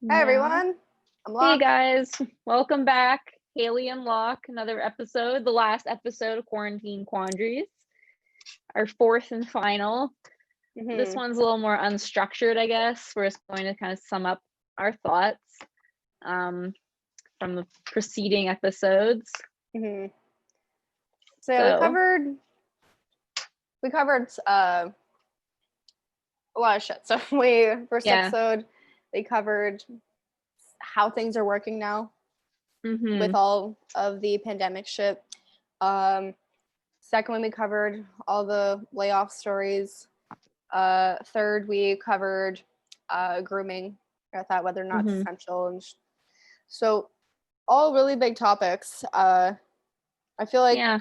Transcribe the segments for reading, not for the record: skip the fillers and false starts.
Hi Now, everyone, I'm hey Locke. guys, welcome back. Haley and Locke, another episode, the last episode of Quarantine Quandaries, our fourth and final. This hmm one's a little more unstructured, I guess. We're just going to kind of sum up our thoughts um, from the preceding episodes. hmm So we So, covered a lot of shit. So first yeah. episode we covered how things are working now Mm-hmm. with all of the pandemic shit. Second one we covered all the layoff stories. Third we covered grooming. I thought whether or not it's Mm-hmm. essential so all really big topics. I feel like Yeah.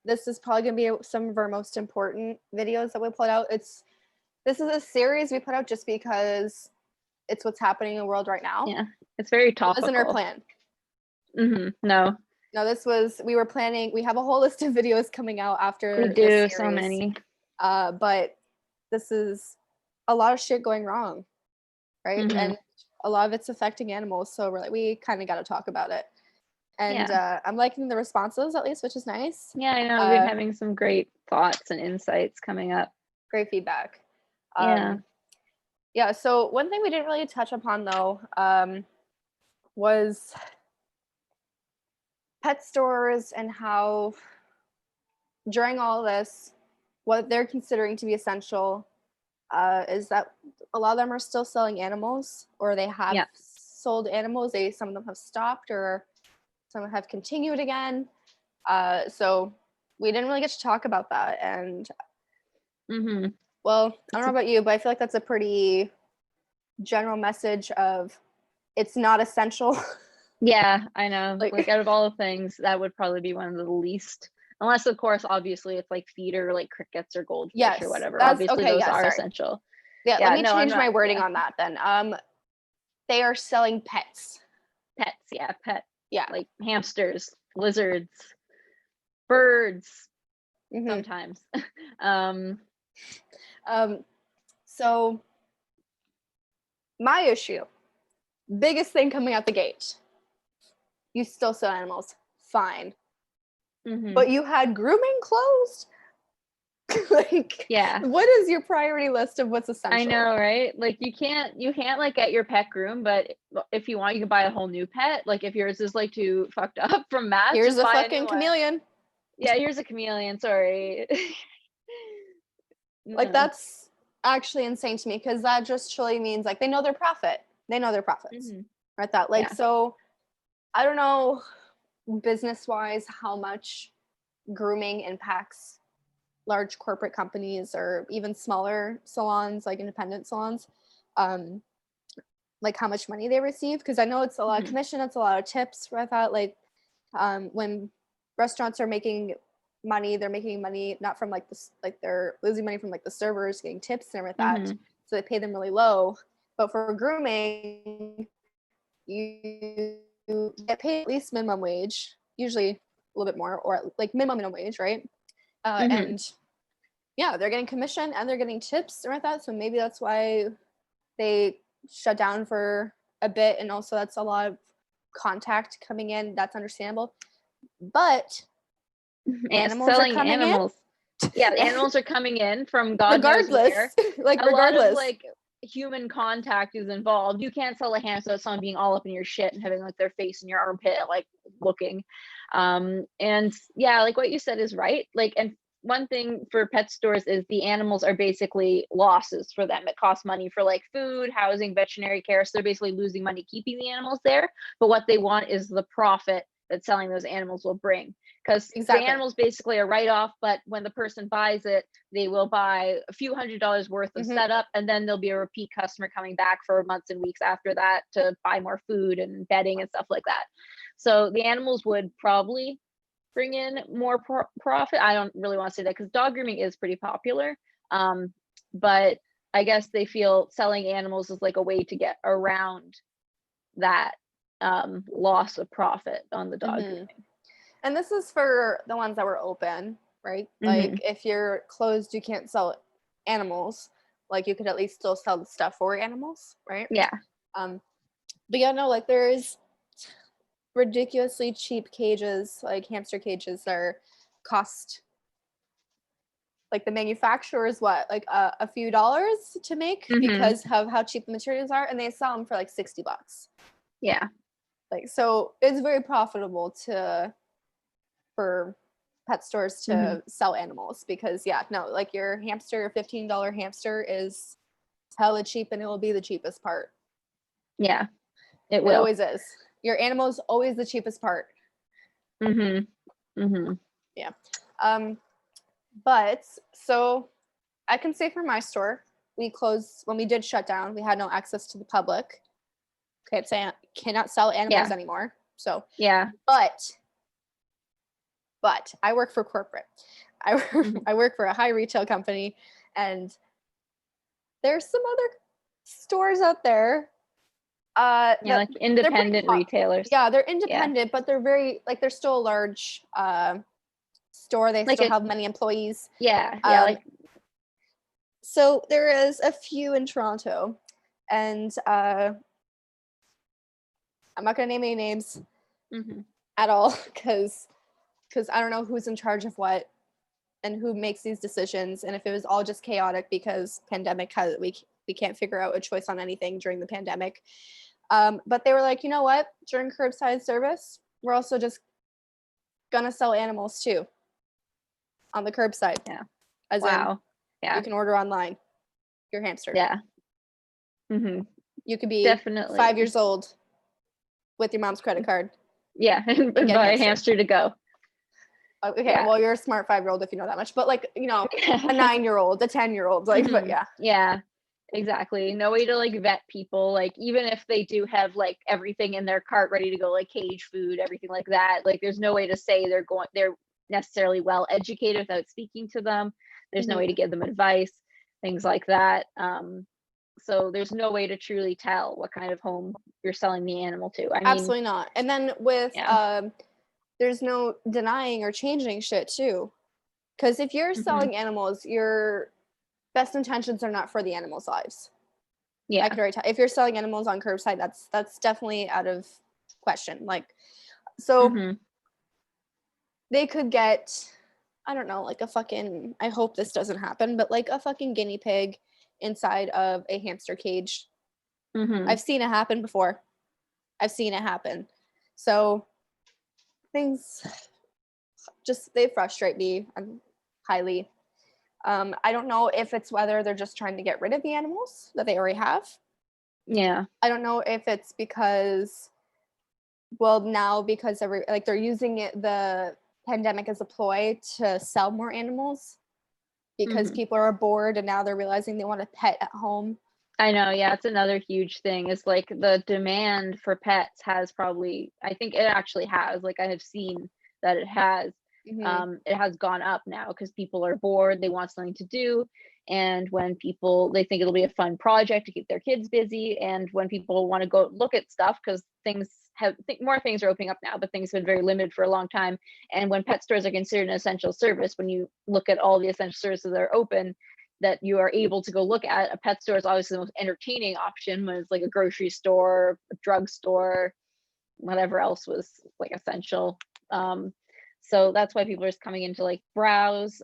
this is probably going to be some of our most important videos that we put out. This is a series we put out just because it's what's happening in the world right now. Yeah. It's very It wasn't our topical. plan. Mm-hmm. No, No, we were planning, we have a whole list of videos coming out we after this do so series. many. But this is a lot of shit going wrong, right? Mm-hmm. And a lot of it's affecting animals. So we're like, we kind of got to talk about it. And Yeah. I'm liking the responses at least, which is nice. Yeah, I know we've been having some great thoughts and insights coming up. Great feedback. Yeah. Yeah, so one thing we didn't really touch upon though was pet stores and how during all this, what they're considering to be essential is that a lot of them are still selling animals, or they have Yeah. sold animals. Some of them have stopped, or some have continued again. So we didn't really get to talk about that. And Mm-hmm. well, I don't know about you, but I feel like that's a pretty general message of it's not essential. Yeah, I know. Like Like, out of all the things, that would probably be one of the least. Unless, of course, obviously it's like feeder, like crickets or goldfish or yes, whatever. that's Obviously, okay. those Yeah, are sorry. essential. Yeah, let Yeah, me no, I'm change my not. wording Yeah, on that then. They are selling pets. pets. Yeah, pet, Yeah. like hamsters, lizards, birds. hmm Sometimes. um. Um, so my issue, biggest thing coming out the gate, you still sell animals, fine, Mm-hmm. but you had grooming closed. Like, Yeah. what is your priority list of what's I essential? know, right? Like you can't like get your pet groomed, but if you want, you can buy a whole new pet. Like if yours is like too fucked up from mats, Here's just a buy a new fucking one. chameleon. Yeah, here's a chameleon. Sorry. Like, No. that's actually insane to me because that just truly means like they know their profit. They know their profits, Hmm. right? That like Yeah. so. I don't know business wise how much grooming impacts large corporate companies or even smaller salons like independent salons, um like how much money they receive, because I know it's a lot of Hmm. commission, it's a lot of tips. I thought like when restaurants are making money, they're making money not from like this, like they're losing money from like the servers getting tips and everything like that, Hmm. so they pay them really low. But for grooming, you get paid at least minimum wage, usually a little bit more, or like minimum wage, right? Hmm. And yeah, they're getting commission and they're getting tips and like that. So maybe that's why they shut down for a bit. And also, that's a lot of contact coming in. That's understandable. But And animals are selling coming in animals. Yeah, animals are coming in from God knows where. regardless. Like, A lot of regardless. like human contact is involved. You can't sell a hamster without someone being all up in your shit and having like their face in your armpit, like looking. And yeah, like what you said is right. Like, and one thing for pet stores is the animals are basically losses for them. It costs money for like food, housing, veterinary care. So they're basically losing money keeping the animals there. But what they want is the profit that selling those animals will bring, because the Exactly. animal's basically a write-off, but when the person buys it, they will buy a few $100s worth of Mm-hmm. setup, and then there'll be a repeat customer coming back for months and weeks after that to buy more food and bedding and stuff like that. So the animals would probably bring in more profit. I don't really want to say that because dog grooming is pretty popular, but I guess they feel selling animals is like a way to get around that loss of profit on the dog Mm-hmm. grooming. And this is for the ones that were open, right? Mm-hmm. Like, if you're closed, you can't sell animals. Like, you could at least still sell the stuff for animals, right? Yeah. Um, But yeah, no, like there's ridiculously cheap cages, like hamster cages that are cost like the manufacturer is what, like a few dollars to make Mm-hmm. because of how cheap the materials are, and they sell them for like $60. Yeah. Like, so it's very profitable for pet stores Mm-hmm. to sell animals because yeah, no, like your hamster, $15 hamster is hella cheap and it will be the cheapest part. Yeah. It It will. always is. Your animal is always the cheapest part. Mm-hmm. Mm-hmm. Yeah. Um, but so I can say for my store, we closed when we did shut down. We had no access to the public. Cannot sell animals Yeah. anymore. So, Yeah. but I work for corporate. Mm-hmm. I work for a high retail company, and there's some other stores out there Yeah, that like they're pretty independent retailers. yeah, they're Yeah. independent, but they're very like they're still a large store. They Like still a have many employees. yeah, Um, like so there is a few in Toronto, and I'm not gonna name any names mm-hmm. at all because I don't know who's in charge of what and who makes these decisions, and if it was all just chaotic because pandemic has we can't figure out a choice on anything during the pandemic. But they were like, you know what? During curbside service, we're also just gonna sell animals too on the curbside, Yeah. as in Wow. you Yeah. can order online your hamster. Yeah. Mm-hmm. You could be Definitely. 5 years old with your mom's credit card Yeah. and And get a buy a hamster. hamster to go. Okay, Yeah. well, you're a smart 5-year-old if you know that much, but like, a 9-year-old, a 10-year-old, like, but Mm-hmm. yeah. Yeah. Exactly. No way to like vet people. Like even if they do have like everything in their cart ready to go, like cage food, everything like that. Like there's no way to say they're necessarily well educated without speaking to them. There's no Mhm. way to give them advice, things like that. So there's no way to truly tell what kind of home you're selling the animal to. I mean, Absolutely not. And then with yeah. there's no denying or changing shit too. Because if you're Hmm. selling animals, your best intentions are not for the animals' lives. I Yeah. could already tell. If you're selling animals on curbside, that's definitely out of question. Like, so Hmm. they could get, I don't know, like a fucking. I hope this doesn't happen, but like a fucking guinea pig inside of a hamster cage. Hmm. I've seen it happen before. I've seen it happen. So things just they frustrate me highly. I don't know if it's whether they're just trying to get rid of the animals that they already have. Yeah. I don't know if it's because, well, now because like they're using the pandemic as a ploy to sell more animals because Hmm. people are bored and now they're realizing they want a pet at home. I know, yeah, it's another huge thing is like the demand for pets has probably, I think it actually has, like I have seen that Hmm. it has gone up now because people are bored, they want something to do. And when people, they think it'll be a fun project to keep their kids busy. And when people want to go look at stuff, because more things are opening up now, but things have been very limited for a long time. And when pet stores are considered an essential service, when you look at all the essential services that are open, that you are able to go look at. A pet store is obviously the most entertaining option when it's like a grocery store, a drugstore, whatever else was like essential. Um, so that's why people are just coming in to like browse,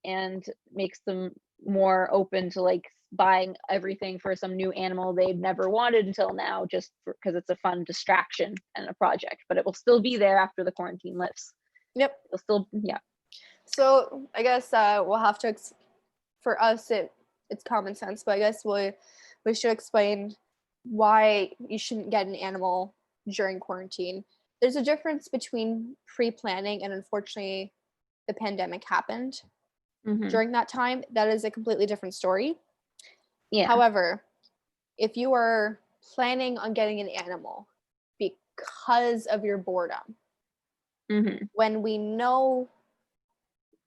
and makes them more open to like buying everything for some new animal they've never wanted until now, just because it's a fun distraction and a project. But it will still be there after the quarantine lifts. Yep. It'll still, yeah. So I guess we'll have to for us it's common sense, but I guess we should explain why you shouldn't get an animal during quarantine. There's a difference between pre-planning and unfortunately the pandemic happened Hmm. during that time. That is a completely different story. Yeah. However, if you are planning on getting an animal because of your boredom, Hmm. when we know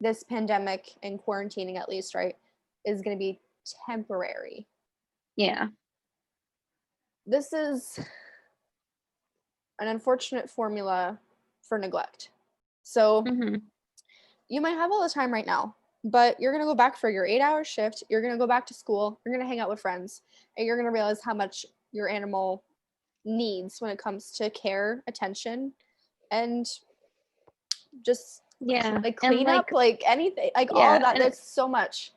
this pandemic and quarantining at least, right, is going to be temporary. Yeah. This is an unfortunate formula for neglect. So Hmm. you might have all the time right now, but you're going to go back for your 8-hour shift. You're going to go back to school. You're going to hang out with friends, and you're going to realize how much your animal needs when it comes to care, attention, and just Yeah. like And cleanup, like anything, like all yeah, of that. There's so much.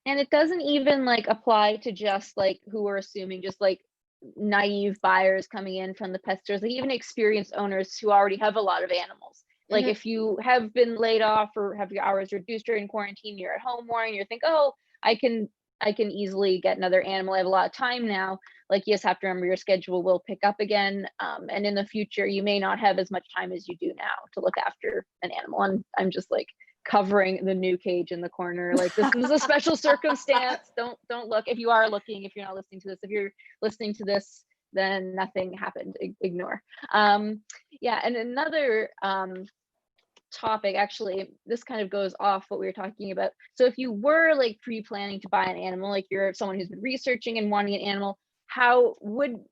and it doesn't even like apply to just like who we're assuming just like naive buyers coming in from the pet stores, like even experienced owners who already have a lot of animals. Like Mhm. if you have been laid off or have your hours reduced during quarantine, you're at home more and you think, oh, I can I can easily get another animal. I have a lot of time now. Like you just have to remember your schedule will pick up again. And in the future, you may not have as much time as you do now to look after an animal. And I'm just like covering the new cage in the corner. Like this is a special circumstance. Don't look. If you are looking, if you're not listening to this, if you're listening to this, then nothing happened. Ignore. Yeah, and another topic, actually, this kind of goes off what we were talking about. So if you were like pre-planning to buy an animal, like you're someone who's been researching and wanting an animal,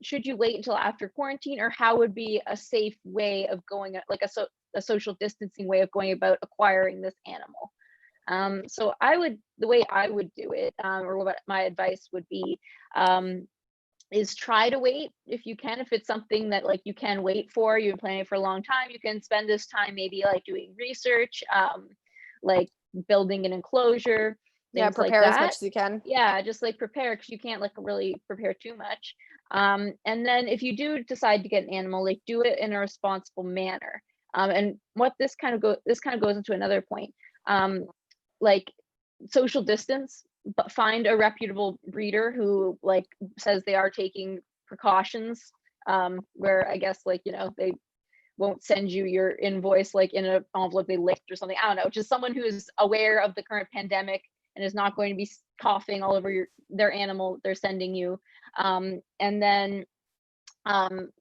should you wait until after quarantine, or how would be a safe way of going, like a social distancing way of going about acquiring this animal? So the way I would do it, or what my advice would be, is try to wait if you can. If it's something that like you can wait for, you've been planning for a long time, you can spend this time maybe like doing research, like building an enclosure, Yeah, things like prepare as much that. as you can. Yeah, just like prepare, because you can't like really prepare too much. And then if you do decide to get an animal, like do it in a responsible manner. And what this kind of goes into another point. Like social distance, but find a reputable breeder who like says they are taking precautions, where I guess like they won't send you your invoice like in an envelope they licked or something. I don't know, just someone who's aware of the current pandemic and is not going to be coughing all over their animal they're sending you. And then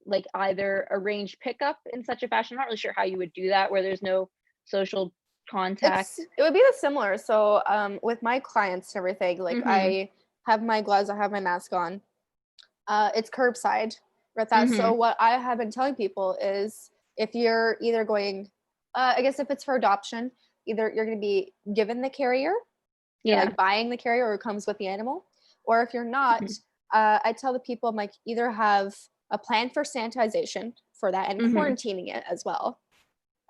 like either arrange pickup in such a fashion. I'm not really sure how you would do that where there's no social contact. It would be the similar. So with my clients and everything, like Mm-hmm. I have my gloves, I have my mask on. It's curbside with that. So Mm-hmm. what I have been telling people is if you're either going, I guess if it's for adoption, either you're going to be given the carrier, you're Yeah. like buying the carrier or it comes with the animal, or if you're not, Mm-hmm. I tell the people I'm like either have a plan for sanitization for that and Mm-hmm. quarantining it as well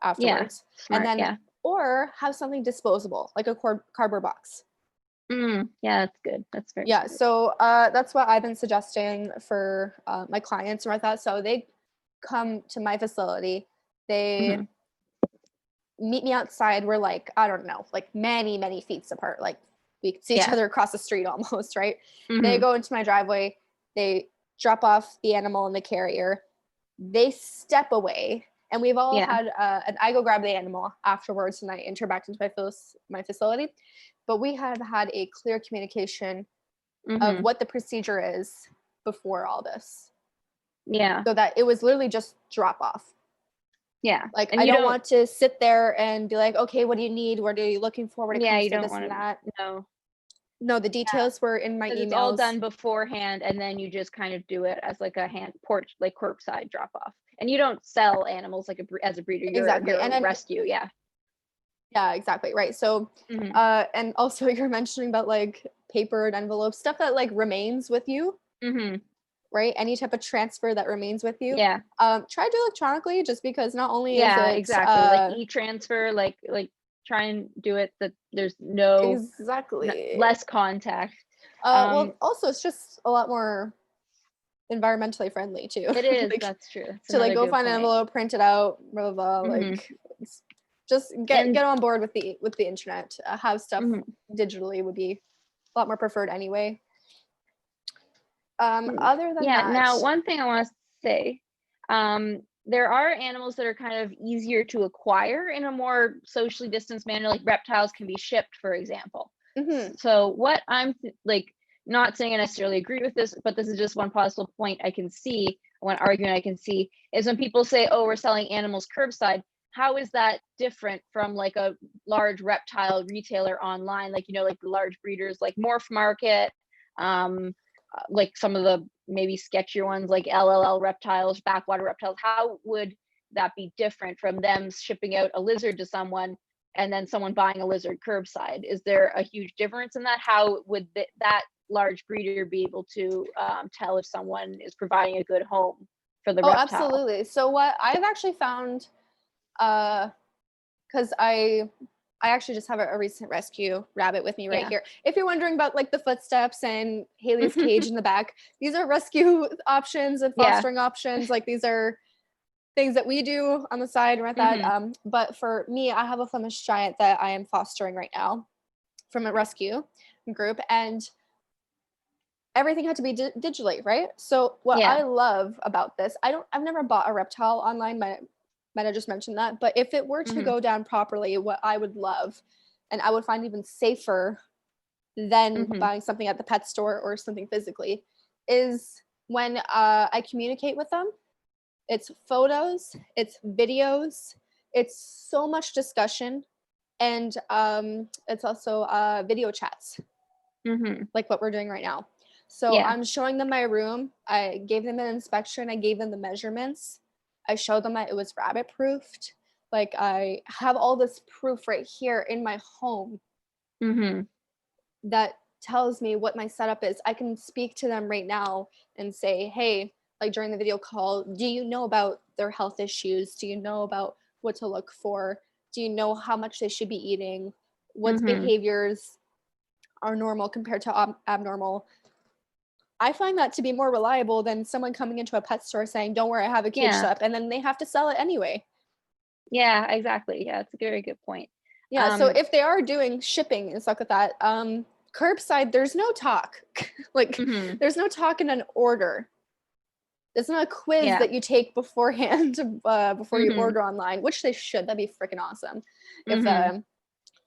Yeah. afterwards, and Smart. then Yeah. or have something disposable like a cardboard box. Yeah, that's good. That's very Yeah, smart. so that's what I've been suggesting for my clients and like that. So they come to my facility, they Mm-hmm. meet me outside. We're like, I don't know, like many, many feet apart. Like we could see each Yeah. other across the street almost, right? They Mm-hmm. go into my driveway, they drop off the animal in the carrier, they step away, and we've all Yeah. had, and I go grab the animal afterwards and I enter back into my facility. But we have had a clear communication of Mm-hmm. what the procedure is before all this, Yeah. so that it was literally just drop off. Yeah. Like And I you don't don't. want to sit there and be like, okay, what do you need, what are you looking for when it Yeah, comes you to don't this want and to that. know. No, the details were in my Because it's all emails. done beforehand, and then you just kind of do it as like a hand porch, like curbside drop off. And you don't sell animals like as a breeder. Exactly. You're And a then rescue. Yeah. yeah, exactly, right. So Mm-hmm. and also you're mentioning about like paper and envelopes, stuff that like remains with you, Mm-hmm. right? Any type of transfer that remains with you, Yeah. try to do electronically, just because not only is Yeah. it Exactly. Like e-transfer. Like try and do it that there's exactly. less contact. Well, also it's just a lot more environmentally friendly too. It is. Like That's true. It's to like another go good find an point. envelope, print it out, blah blah blah. Mm-hmm. Like just And get on board with the internet. Have stuff mhm. digitally would be a lot more preferred anyway. Mm, Other than yeah, that, now one thing I want to say, there are animals that are kind of easier to acquire in a more socially distanced manner, like reptiles can be shipped, for example. mhm, So what like, not saying I necessarily agree with this, but this is just one possible point I can see, one argument I can see, is when people say, oh, we're selling animals curbside, how is that different from like a large reptile retailer online, like, like the large breeders like Morph Market, like some of the maybe sketchier ones like LLL reptiles, backwater reptiles. How would that be different from them shipping out a lizard to someone and then someone buying a lizard curbside? Is there a huge difference in that? How would that large breeder be able to tell if someone is providing a good home for the Oh, reptile. absolutely. So what I've actually found, because I actually just have a recent rescue rabbit with me right Yeah. here. If you're wondering about like the footsteps and Haley's cage in the back, these are rescue options and Yeah. fostering options. Like these are things that we do on the side with that. But for me, I have a Flemish giant that I am fostering right now from a rescue group, and everything had to be digitally, right? So what Yeah. I love about this, I've never bought a reptile online. Might have just mentioned that, but if it were to Mhm. go down properly, what I would love, and I would find even safer than Mhm. buying something at the pet store or something physically, is when I communicate with them. It's photos, it's videos, it's so much discussion, and it's also video chats Mhm. like what we're doing right now. So Yeah. I'm showing them my room. I gave them an inspection. I gave them the measurements. I showed them that it was rabbit proofed. Like I have all this proof right here in my home Mhm. that tells me what my setup is. I can speak to them right now and say, hey, like during the video call, do you know about their health issues? Do you know about what to look for? Do you know how much they should be eating? What Mhm. behaviors are normal compared to abnormal? I find that to be more reliable than someone coming into a pet store saying, don't worry, I have a cage Yeah. set up, and then they have to sell it anyway. Yeah, exactly. Yeah, it's a very good point. Yeah, so Um, if they are doing shipping and stuff like that, curbside, there's no talk. Like, mhm. there's no talk in an order. It's not a quiz Yeah. that you take beforehand before you Mhm. order online, which they should. That'd be freaking awesome if Mhm.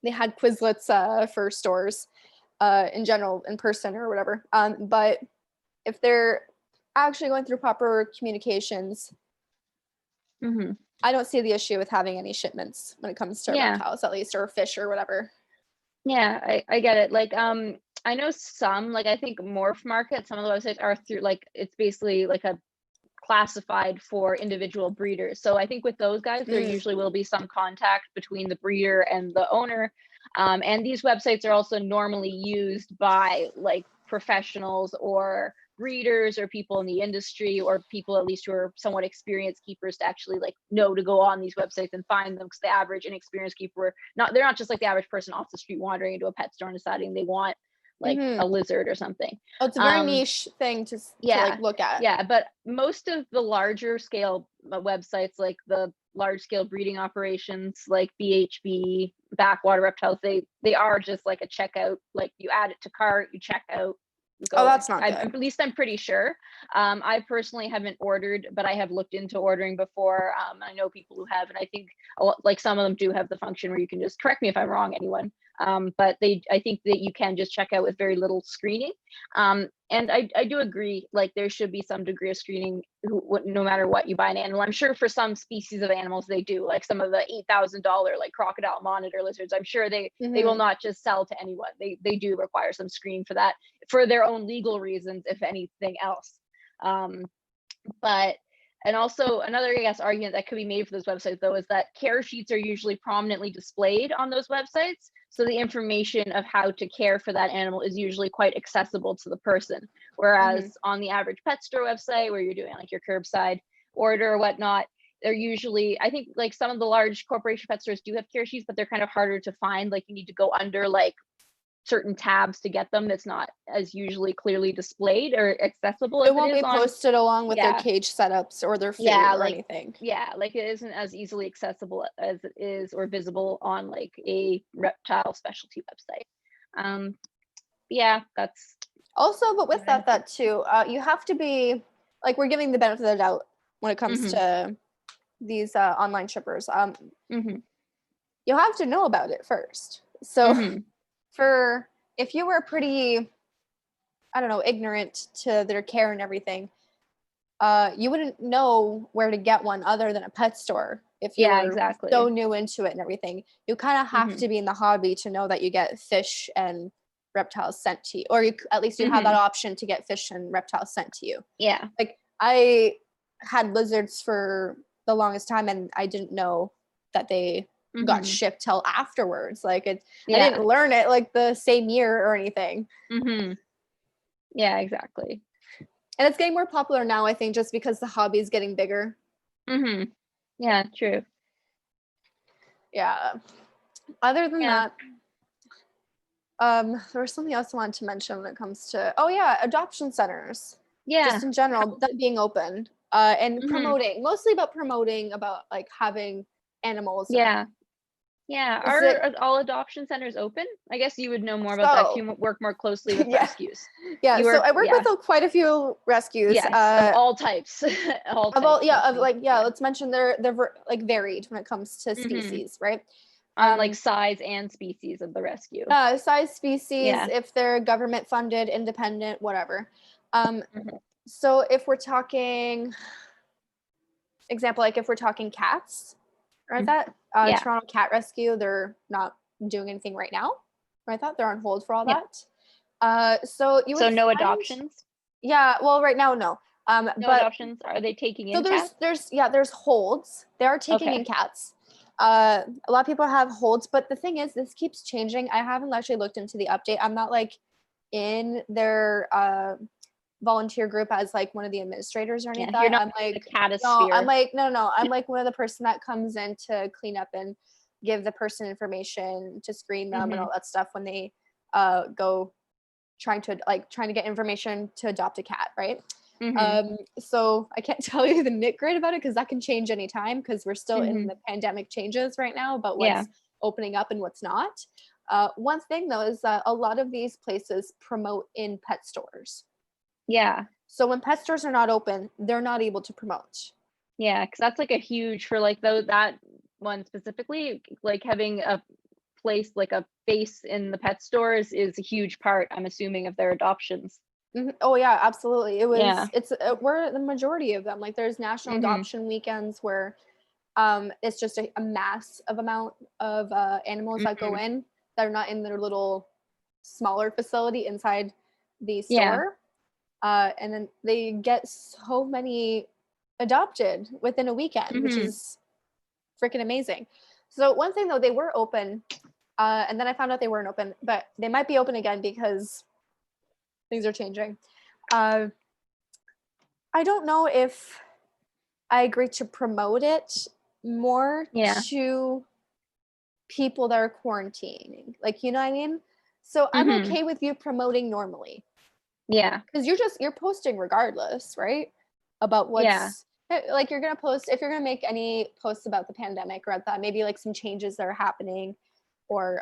they had Quizlets for stores in general, in person or whatever. But if they're actually going through proper communications, Mhm. I don't see the issue with having any shipments when it comes to Yeah. reptiles, at least, or fish or whatever. Yeah, I get it. Like, I know some, like, I think Morph Market, some of the websites are through, like, it's basically like a classified for individual breeders. So I think with those guys, there Mm. usually will be some contact between the breeder and the owner. And these websites are also normally used by like professionals or breeders or people in the industry or people at least who are somewhat experienced keepers to actually like know to go on these websites and find them, because the average inexperienced keeper, not, they're not just like the average person off the street wandering into a pet store and deciding they want like Hmm. a lizard or something. Oh, it's a very um niche thing to like yeah, look at. yeah, but most of the larger scale websites, like the large scale breeding operations, like BHB, Backwater Reptiles, they are just like a checkout. Like you add it to cart, you check out, you Oh, go. that's not At good. least I'm pretty sure. I personally haven't ordered, but I have looked into ordering before. I know people who have, and I think like some of them do have the function where you can just correct me if I'm wrong, anyone. But I think that you can just check out with very little screening. And I do agree, like there should be some degree of screening no matter what you buy an animal. I'm sure for some species of animals they do, like some of the $8,000 like crocodile monitor lizards. I'm sure they will Hmm. not just sell to anyone. They do require some screening for that, for their own legal reasons, if anything else. Um, but and also another, I guess, argument that could be made for those websites though is that care sheets are usually prominently displayed on those websites. So the information of how to care for that animal is usually quite accessible to the person. Hmm. Whereas on the average pet store website where you're doing like your curbside order or whatnot, they're usually, I think like some of the large corporation pet stores do have care sheets, but they're kind of harder to find. Like you need to go under like certain tabs to get them. That's not as usually clearly displayed or accessible It as it won't is be on. posted along with their Yeah, cage setups or their food yeah, or like anything. yeah, like it isn't as easily accessible as it is or visible on like a reptile specialty website. um yeah, that's Also, but with what I that, think. that too, you have to be like we're giving the benefit of the doubt when it comes Mhm. to these online shippers. Mhm. You have to know about it first. So, Mhm. for if you were pretty, I don't know, ignorant to their care and everything, you wouldn't know where to get one other than a pet store if you Yeah, were so exactly. new into it and everything. You kind of have Mhm. to be in the hobby to know that you get fish and reptiles sent to you, or at least you have that Mhm. option to get fish and reptiles sent to you. Yeah. Like I had lizards for the longest time, and I didn't know that they got Mhm. shipped till afterwards. Like I didn't Yeah. learn it like the same year or anything. Mhm. Yeah, exactly. And it's getting more popular now, I think, just because the hobby is getting bigger. Yeah, true. Yeah. Other than Yeah. that, there was something else I wanted to mention when it comes to, oh yeah, adoption centers. Yeah. Just in general, that being open, and promoting, mostly about promoting about like having animals. Yeah. Yeah. Is it Are all adoption centers open? I guess you would know more about that if so? you work more closely with Yeah, rescues. yeah. You So work, I work yeah. with quite a few rescues. Yes, of all types. All Of all, types, yeah, trust of me. like, yeah. Let's mention they're like varied when it comes to species, right? On like size and species of the rescue. Size, species, Yeah. if they're government funded, independent, whatever. Mhm. So if we're talking, example, like if we're talking cats, right? That Yeah. Toronto Cat Rescue, they're not doing anything right now. Right? That they're on hold for all Yeah. that. So you would So no find, adoptions? yeah. Well, right now, no. No But adoptions? Are they taking so in cats? there's holds. They are taking in Okay. cats. A lot of people have holds, but the thing is, this keeps changing. I haven't actually looked into the update. I'm not like in their volunteer group as like one of the administrators or Yeah, anything. you're not I'm in the like, no, I'm catosphere. like, no. I'm like one of the person that comes in to clean up and give the person information to screen them and all that stuff when they go trying to get information to adopt a cat, right? So I can't tell you the nit grit about it because that can change anytime because we're still in the pandemic changes right now about Yeah. what's opening up and what's not. One thing though is that a lot of these places promote in pet stores. Yeah. So when pet stores are not open, they're not able to promote. Yeah, because that's like a huge for like that one specifically, like having a place like a face in the pet stores is a huge part, I'm assuming, of their adoptions. Oh yeah, absolutely. Yeah. It's we're the majority of them. Like there's national adoption weekends where it's just a mass of amount of animals that go in that are not in their little smaller facility inside the Yeah. store. And then they get so many adopted within a weekend, which is freaking amazing. So one thing though, they were open, and then I found out they weren't open, but they might be open again because things are changing. I don't know if I agree to promote it more Yeah. to people that are quarantining. Like, you know what I mean? So I'm okay with you promoting normally. Yeah. Because you're posting regardless, right? About Yeah. what's like you're gonna post if you're gonna make any posts about the pandemic or that maybe like some changes that are happening or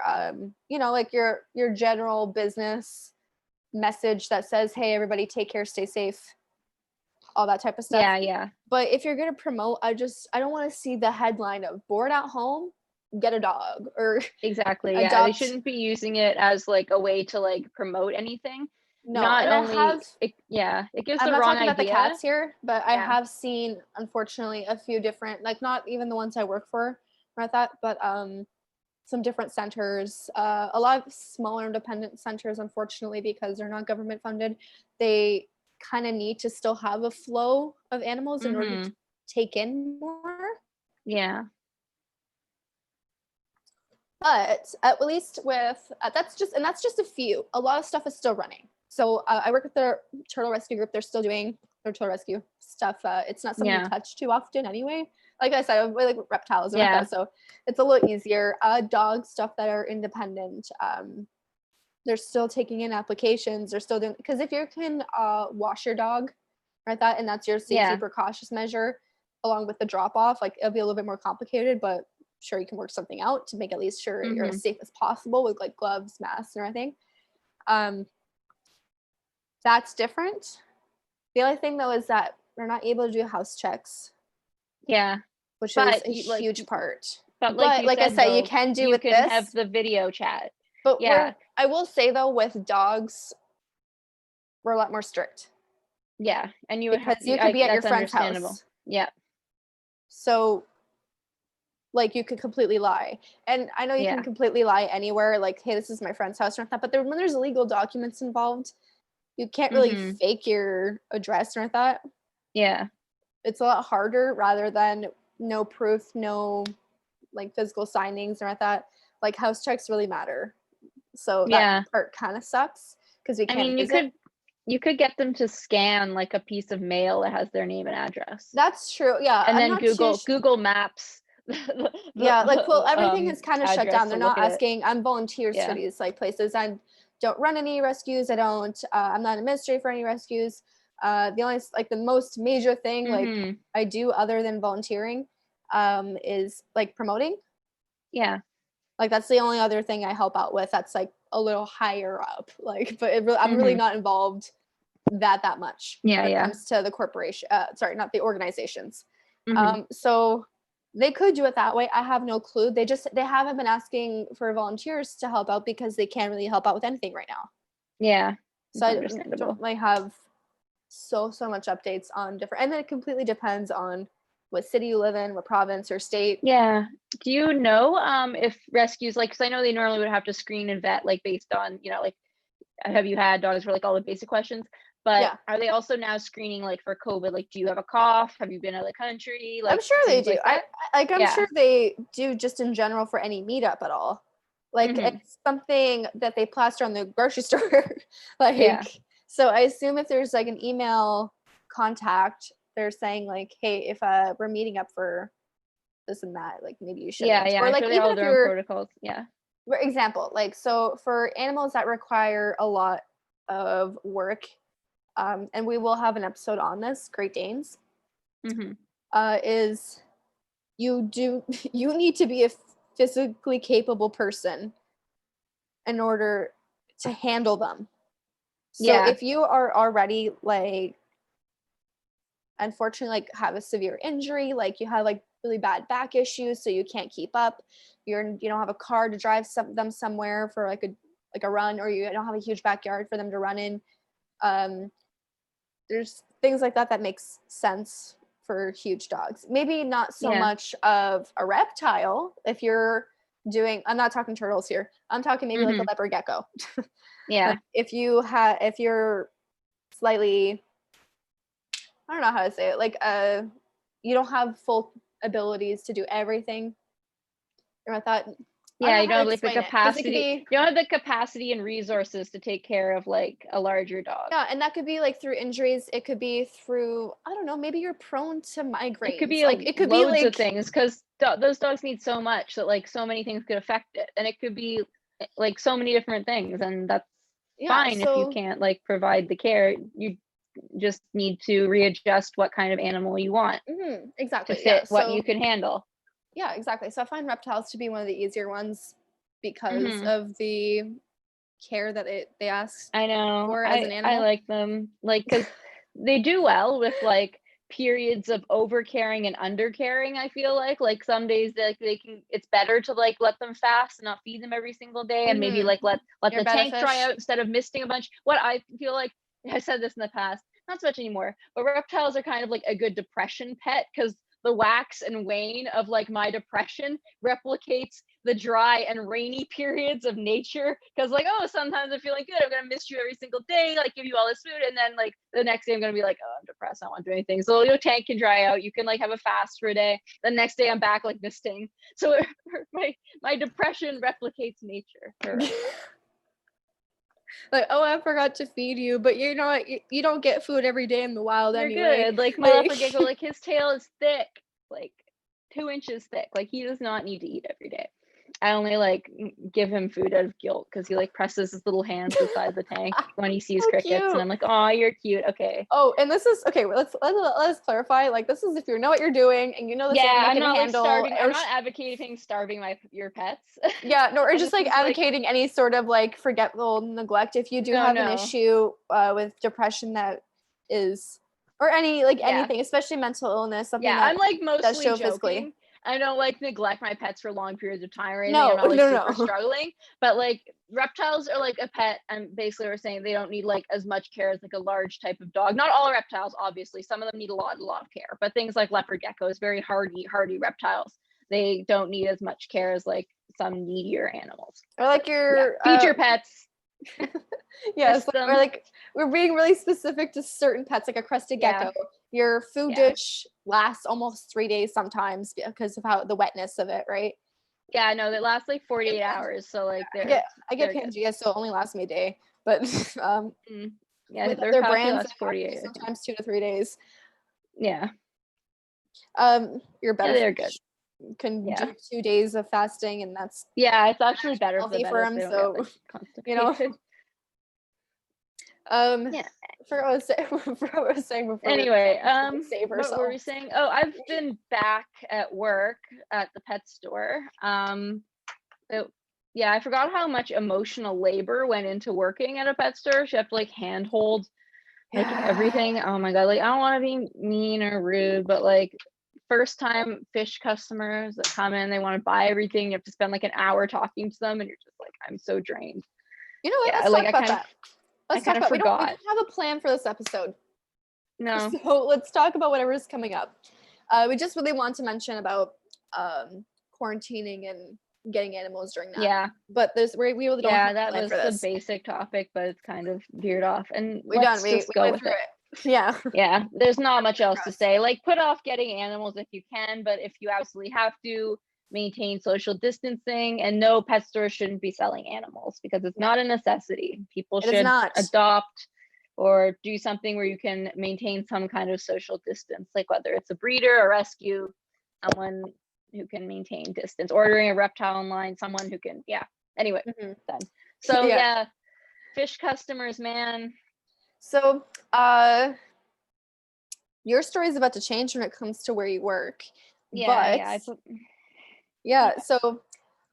like your general business message that says, hey everybody take care, stay safe, all that type of stuff. Yeah. Yeah. But if you're gonna promote, I don't want to see the headline of bored at home, get a dog or Exactly. Yeah. They adopt. shouldn't be using it as like a way to like promote anything. No, Not and only it gives I'm the not wrong talking about the idea. cats here, but I Yeah. have seen unfortunately a few different, like not even the ones I work for or at that, but some different centers, a lot of smaller independent centers, unfortunately, because they're not government funded, they kind of need to still have a flow of animals in order to take in more. Yeah. But at least with that's just a few. A lot of stuff is still running. So I work with the turtle rescue group. They're still doing their turtle rescue stuff. It's not something you Yeah. touch too often anyway. Like I said, I really like reptiles and like Yeah. that, so it's a little easier. Dog stuff that are independent. They're still taking in applications. They're still doing because if you can wash your dog, right? That and that's your safety Yeah. precautious measure, along with the drop off. Like it'll be a little bit more complicated, but sure you can work something out to make at least sure you're as safe as possible with like gloves, masks, and everything. That's different. The only thing though is that we're not able to do house checks, Yeah. which is But a huge part. like But you like I said said, you though, can do you with can have this. the video chat. But Yeah. I will say though, with dogs, we're a lot more strict. Yeah. And you would Because you could be at your that's friend's understandable. house. Yeah. So like you could completely lie. And I know you can Yeah. completely lie anywhere, like, hey, this is my friend's house or that. But when there's legal documents involved, you can't really fake your address or that. Yeah. It's a lot harder rather than no proof, no like physical signings or that. Like house checks really matter. So that Yeah. part kind of sucks because we I can't mean, visit. You could get them to scan like a piece of mail that has their name and address, That's true. Yeah, and I'm then not too. Google Maps the, Yeah, like, well, everything is kind of shut address down. to They're look not at it. asking. I'm volunteers for Yeah. these like places. I don't run any rescues. I don't. I'm not an administrator for any rescues. The only like the most major thing like Mhm. I do other than volunteering, is like promoting. Yeah. Like that's the only other thing I help out with. That's like a little higher up. Like, but I'm really Mhm. not involved that much Yeah, when it yeah. comes to the corporation. Sorry, not the organizations. Mhm. So they could do it that way. I have no clue. They haven't been asking for volunteers to help out because they can't really help out with anything right now. Yeah. So It's I don't understandable. really have so much updates on different, and then it completely depends on what city you live in, what province or state. Yeah. Do you know, if rescues, like, because I know they normally would have to screen and vet, like, based on, like, have you had dogs for, like, all the basic questions? But Yeah, are they also now screening, like, for COVID? Like, do you have a cough? Have you been out of the country? I'm Like, sure they things do. like that? I'm Yeah. sure they do just in general for any meetup at all. Like Mhm. it's something that they plaster on the grocery store. Yeah. Like, so I assume if there's like an email contact, they're saying like, hey, if we're meeting up for this and that, like maybe you Yeah, shouldn't. yeah, Or I'm like sure they all even have if their own you're, protocols. Yeah. for example, like so for animals that require a lot of work, and we will have an episode on this, Great Danes, Mhm. is you do you need to be a physically capable person in order to handle them. So Yeah. if you are already like unfortunately like have a severe injury, like you have like really bad back issues so you can't keep up, you don't have a car to drive them somewhere for like a run, or you don't have a huge backyard for them to run in, um there's things like that that makes sense for huge dogs. Maybe not so Yeah. much of a reptile if you're doing, I'm not talking turtles here. I'm talking maybe like a Mhm. leopard gecko. Like Yeah. if you're slightly, I don't know how to say it, like you don't have full abilities to do everything. Or I thought I don't Yeah, know you how don't to have, like, the explain it because it could capacity be, you don't have the capacity and resources to take care of, like, a larger dog. yeah, and that could be like through injuries. It could be through, I don't know, maybe you're prone to It could migraines. be, Like like, it could be loads of like, things 'cause those dogs need so much that, like, so many things could affect it, and it could be, like, so many different things, and that's yeah, fine if you so can't, like, provide the care. You just need to readjust what kind of animal you want to exactly. Yeah. fit what you So can handle. yeah, exactly. So I find reptiles to be one of the easier ones because Mhm. of the care that they ask I know. for as an I animal. like them, like, 'cause they do well with, like, periods of overcaring and undercaring, I feel like some days they can it's better to, like, let them fast and not feed them every single day and maybe, Mm-hmm. like, let You're a the betta tank dry fish. out instead of misting a bunch. What I feel like I said this in the past, not so much anymore, but reptiles are kind of like a good depression pet because the wax and wane of, like, my depression replicates the dry and rainy periods of nature. Because, like, oh, sometimes I'm feeling good, I'm gonna miss you every single day, like, give you all this food, and then, like, the next day I'm gonna be like, oh, I'm depressed, I don't want to do anything. So your tank can dry out, you can, like, have a fast for a day, the next day I'm back, like, misting. So my depression replicates nature for reptiles. Like, oh, I forgot to feed you, but you know what? You don't get food every day in the wild You're anyway. good. Like, my Like, leopard gecko, like, his tail is thick, like 2 inches thick. Like, he does not need to eat every day. I only, like, give him food out of guilt because he, like, presses his little hands inside the tank when he sees how crickets, and cute. I'm like, "Oh, you're cute. Okay." Oh, and this is okay. Let's clarify. Like, this is if you know what you're doing and you know this Yeah, animal I'm can not, like, handle, starving I'm not advocating starving your pets. yeah, no, or And just this like is, like advocating any sort of like forgetful neglect. If you do no, have an no. issue with depression that is, or any like Yeah. anything, especially mental illness, something Yeah, that I'm, like, does mostly show physically. joking. I don't, like, neglect my pets for long periods of time or anything. I'm No, not, like, no, super no. struggling, but, like, reptiles are like a pet, and basically we're saying they don't need, like, as much care as, like, a large type of dog. Not all reptiles, obviously. Some of them need a lot of care, but things like leopard geckos, very hardy reptiles, they don't need as much care as, like, some needier animals. Or So, like yeah, your feed your pets, yes, miss or them. like we're being really specific to certain pets, like a crested Yeah, gecko. Your food yeah. dish lasts almost 3 days sometimes because of how the wetness of it, right? Yeah, no, they last, like, I get 48 hours, so, like, I get I get they're good. Pangea, so it only lasts me a day. But Mm. Yeah, with their other coffee brands, lasts it 48, I actually think. sometimes 2 to 3 days. Yeah. You're Yeah, better they're good. can Yeah. do 2 days of fasting, and that's Yeah, it's actually better for the healthy for belly if them. they don't get So, like you know, constipated. Yeah. for what I was saying, for what I was saying before we were Anyway, trying to save what were we ourselves. saying? Oh, I've been back at work at the pet store. It, yeah, I forgot how much emotional labor went into working at a pet store. You have to like handhold like Yeah. everything. Oh my God, like I don't want to be mean or rude, but like first time fish customers that come in, they want to buy everything. You have to spend like an hour talking to them, and you're just like, I'm so drained. You know what? Yeah, Let's like talk about that. I Let's talk kind of about. We forgot. don't have a plan for this episode, No. so let's talk about whatever's coming up. We just really want to mention about quarantining and getting animals during that. Yeah. But we really don't have Yeah, a that plan was for the this. basic topic, but it's kind of veered off. And We done. let's We just go went with through it. it. Yeah. Yeah, there's not much else to say. Like, put off getting animals if you can, but if you absolutely have to, maintain social distancing. And no, pet stores shouldn't be selling animals because it's No, not a necessity. People it is should not. adopt or do something where you can maintain some kind of social distance, like whether it's a breeder, a rescue, someone who can maintain distance, ordering a reptile online, someone who can, yeah. Anyway, done. So Yeah. yeah, fish customers, man. So, your story is about to change when it comes to where you work. Yeah, But yeah. yeah, so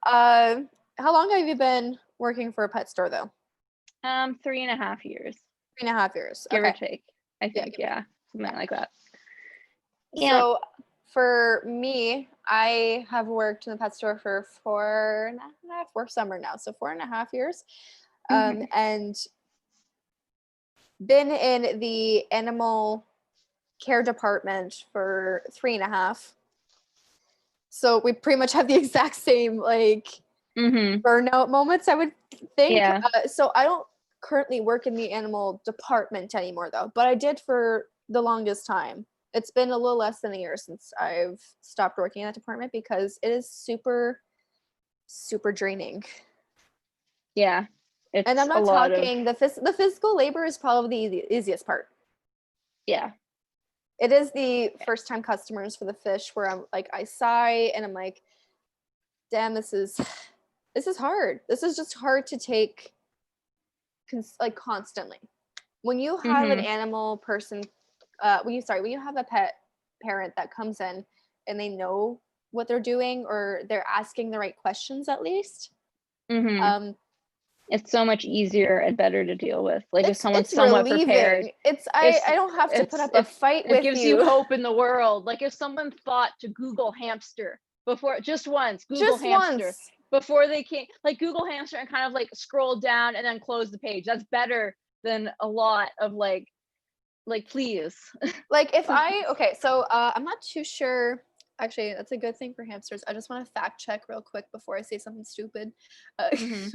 how long have you been working for a pet store though? 3.5 years, 3.5 years. give or Okay. take. I Yeah, think, give or yeah, something Yeah. like that. Yeah. So for me, I have worked in the pet store for 4.5, we're summer now, so 4.5 years. Mhm. And been in the animal care department for 3.5. So we pretty much have the exact same like Mhm. burnout moments, I would think. Yeah. So I don't currently work in the animal department anymore though, but I did for the longest time. It's been a little less than a year since I've stopped working in that department because it is super, super draining. Yeah. And I'm It's a not lot of, talking the physical labor is probably the easiest part. yeah. It is the first time customers for the fish where I'm like I sigh and I'm like, damn, this is hard. This is just hard to take like constantly. When you have an Mhm. animal person, when you have a pet parent that comes in and they know what they're doing or they're asking the right questions at least, Mhm. um, It's so much easier and better to deal with. Like if someone's it's somewhat prepared, relieving. It's it's I don't have to put it's up a if fight it with gives you you hope in the world. Like if someone thought to Google hamster before, just once, Google just hamster once. before they came, like Google hamster and kind of like scroll down and then close the page. That's better than a lot of like please. Like if I okay, so I'm not too sure. Actually, that's a good thing for hamsters. I just want to fact check real quick before I say something stupid. Uh, Mhm.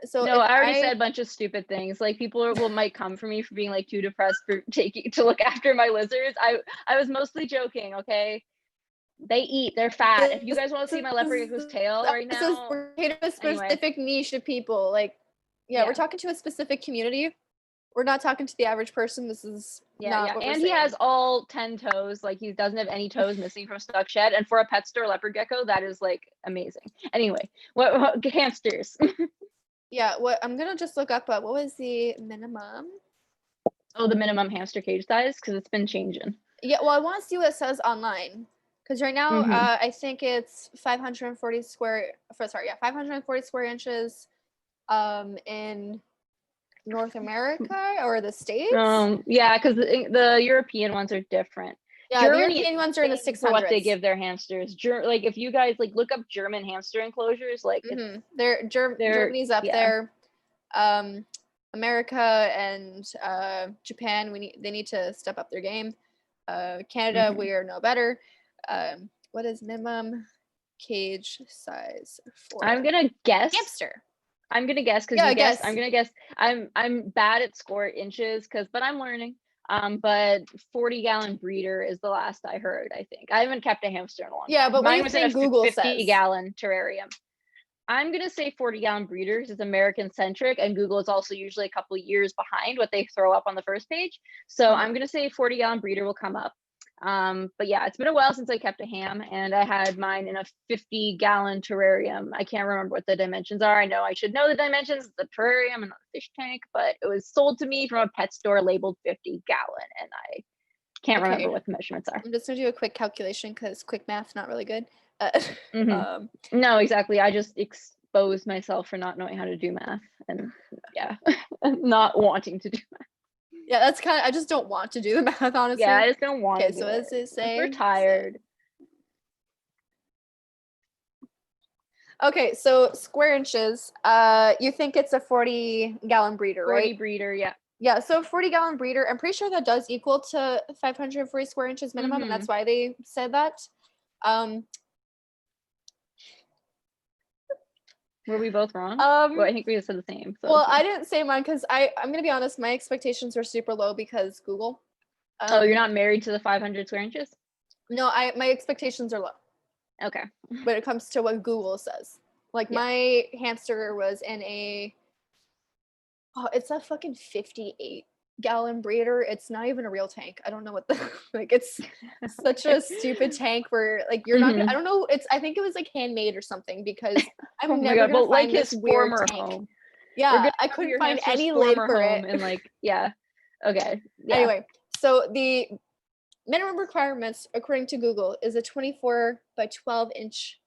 so No, if I already I said a bunch of stupid things. Like people might come for me for being like too depressed for taking to look after my lizards. I was mostly joking, okay? They eat, they're fat. If you this guys want to see my leopard gecko's tail right this is now, we're talking to a anyway, specific niche of people. Like, yeah, we're yeah. talking to a specific community. We're not talking to the average person. This is Yeah, not yeah. what we're And he saying. has all 10 toes. Like he doesn't have any toes missing from stuck shed. And for a pet store leopard gecko, that is like amazing. Anyway, what hamsters? Yeah, what I'm gonna just look up. What was the minimum? Oh, the minimum hamster cage size because it's been changing. Yeah, well, I want to see what it says online because right now Mm-hmm. I think it's 540 square. Sorry, yeah, 540 square inches. In North America or the States. Yeah, because the European ones are different. Yeah, the Germany is European ones are in the insane for what they 600s. give their hamsters. Like if you guys like look up German hamster enclosures, like They're they're Germany's up yeah. there. America and Japan, they need to step up their game. Canada, Mm-hmm. we are no better. What is minimum cage size for I'm gonna guess. hamster? I'm gonna guess because Yeah, you I guessed. guess. I'm gonna guess. I'm bad at score inches but I'm learning. But 40-gallon breeder is the last I heard. I think I haven't kept a hamster in a long Yeah, time. but what do Mine you was in a think Google 50 says? gallon terrarium. I'm gonna say 40-gallon breeders is American centric, and Google is also usually a couple years behind what they throw up on the first page. So I'm gonna say 40-gallon breeder will come up. But yeah, it's been a while since I kept a ham, and I had mine in a 50-gallon terrarium. I can't remember what the dimensions are. I know I should know the dimensions of the terrarium and not the fish tank, but it was sold to me from a pet store labeled 50-gallon, and I can't remember what the measurements are. I'm just gonna do a quick calculation because quick math not really good. No, exactly. I just exposed myself for not knowing how to do math, and yeah, not wanting to do math. Yeah, that's kind of. I just don't want to do the math, honestly. Yeah, I just don't want to. Okay, so what does it say? We're tired. Okay, so square inches. You think it's a 40-gallon breeder, right? 40 breeder, yeah. Yeah, so 40-gallon breeder. I'm pretty sure that does equal to 540 square inches minimum, and that's why they said that. Were we both wrong? Well, I think we said the same. So well, I didn't say mine because I'm gonna be honest, my expectations were super low because Google. Oh, you're not married to the 500 square inches? No, my expectations are low. Okay. When it comes to what Google says. Like my hamster was in it's a fucking 58-gallon breeder. It's not even a real tank. I don't know what the like it's such a stupid tank where like you're not gonna, I don't know, I think it was like handmade or something because I'm never gonna find this weird tank. Home. Yeah, I couldn't find any lid for it. And like, yeah. Okay. Yeah. Anyway, so the minimum requirements according to Google is a 24 by 12 inch